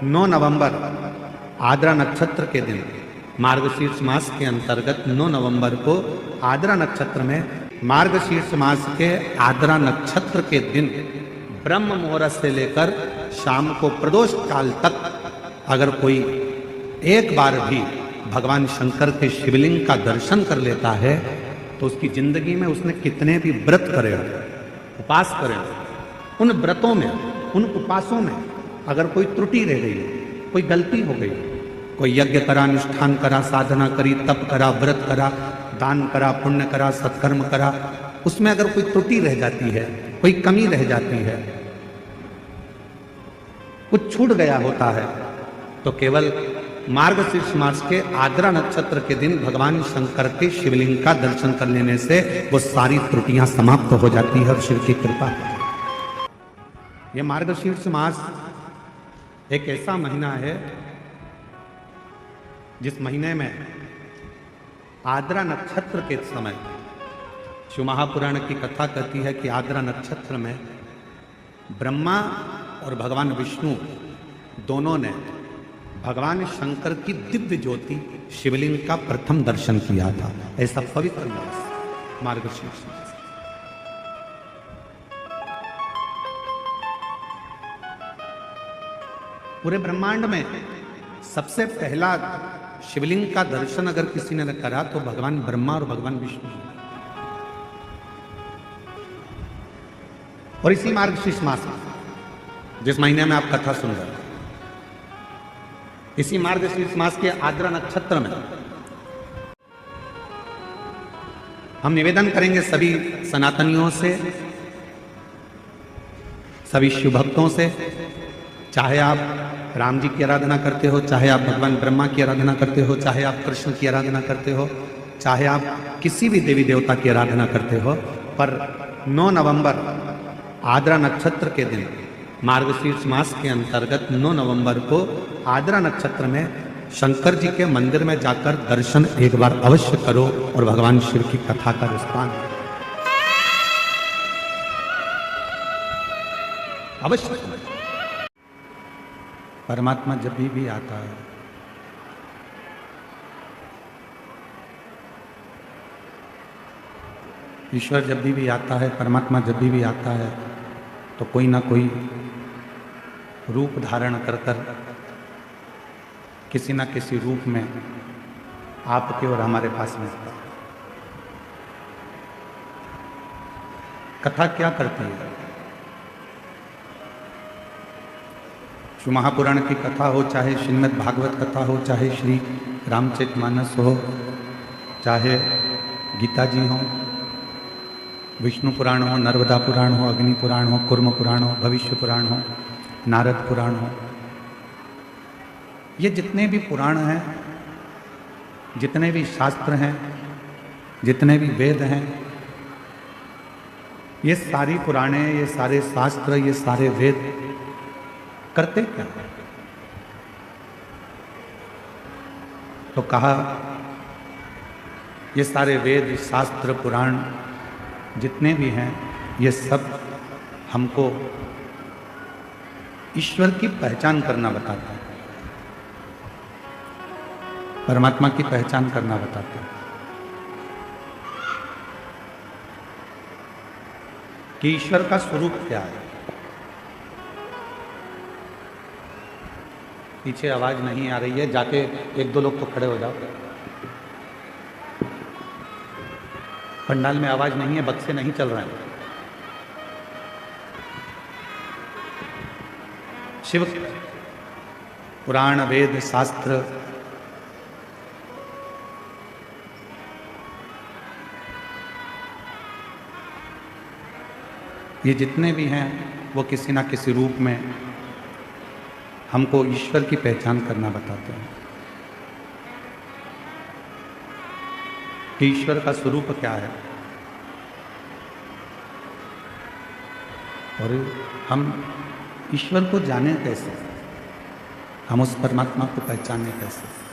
9 नवंबर आद्रा नक्षत्र के दिन, मार्गशीर्ष मास के अंतर्गत 9 नवंबर को आद्रा नक्षत्र में, मार्गशीर्ष मास के आद्रा नक्षत्र के दिन ब्रह्म मुहूर्त से लेकर शाम को प्रदोष काल तक अगर कोई एक बार भी भगवान शंकर के शिवलिंग का दर्शन कर लेता है तो उसकी जिंदगी में उसने कितने भी व्रत करे, उपास करे, उन व्रतों में, उन उपासों में अगर कोई त्रुटि रह गई, कोई गलती हो गई, कोई यज्ञ करा, अनुष्ठान करा, साधना करी, तप करा, व्रत करा, दान करा, पुण्य करा, सत्कर्म करा, उसमें अगर कोई त्रुटि रह जाती है, कोई कमी रह जाती है, कुछ छूट गया होता है, तो केवल मार्गशीर्ष मास के आद्रा नक्षत्र के दिन भगवान शंकर के शिवलिंग का दर्शन कर लेने से वो सारी त्रुटियां समाप्त हो जाती है और शिव की कृपा। ये मार्गशीर्ष मास एक ऐसा महीना है जिस महीने में आद्रा नक्षत्र के समय, शिव महापुराण की कथा कहती है कि आद्रा नक्षत्र में ब्रह्मा और भगवान विष्णु दोनों ने भगवान शंकर की दिव्य ज्योति शिवलिंग का प्रथम दर्शन किया था। ऐसा पवित्र मास मार्गशीर्ष मास। पूरे ब्रह्मांड में सबसे पहला शिवलिंग का दर्शन अगर किसी ने करा तो भगवान ब्रह्मा और भगवान विष्णु। और इसी मार्गशीर्ष मास में, जिस महीने में आप कथा सुन रहे हैं, इसी मार्गशीर्ष मास के आद्रा नक्षत्र में हम निवेदन करेंगे सभी सनातनियों से, सभी शिव भक्तों से, चाहे आप राम जी की आराधना करते हो, चाहे आप भगवान ब्रह्मा की आराधना करते हो, चाहे आप कृष्ण की आराधना करते हो, चाहे आप किसी भी देवी देवता की आराधना करते हो, पर 9 नवंबर आद्रा नक्षत्र के दिन, मार्गशीर्ष मास के अंतर्गत 9 नवंबर को आद्रा नक्षत्र में शंकर जी के मंदिर में जाकर दर्शन एक बार अवश्य करो और भगवान शिव की कथा का विस्तार अवश्य करो। परमात्मा जब भी आता है, ईश्वर जब भी आता है, परमात्मा जब भी आता है तो कोई ना कोई रूप धारण कर कर किसी न किसी रूप में आपके और हमारे पास में आता है। कथा क्या करती है? शिव महापुराण की कथा हो, चाहे श्रीमद् भागवत कथा हो, चाहे श्री रामचरितमानस हो, चाहे गीता जी हो, विष्णु पुराण हो, नर्मदा पुराण हो, अग्नि पुराण हो, कूर्म पुराण हो, भविष्य पुराण हो, नारद पुराण हो, ये जितने भी पुराण हैं, जितने भी शास्त्र हैं, जितने भी वेद हैं, ये सारी पुराणे, ये सारे शास्त्र, ये सारे वेद करते क्या? तो कहा ये सारे वेद, शास्त्र, पुराण जितने भी हैं, ये सब हमको ईश्वर की पहचान करना बताते हैं, परमात्मा की पहचान करना बताते हैं कि ईश्वर का स्वरूप क्या है। पीछे आवाज नहीं आ रही है, जाके 1-2 लोग तो खड़े हो जाओ। पंडाल में आवाज नहीं है, बक्से नहीं चल रहे हैं। शिव पुराण, वेद, शास्त्र, ये जितने भी हैं वो किसी ना किसी रूप में हमको ईश्वर की पहचान करना बताते हैं कि ईश्वर का स्वरूप क्या है और हम ईश्वर को जाने कैसे, हम उस परमात्मा को पहचाने कैसे।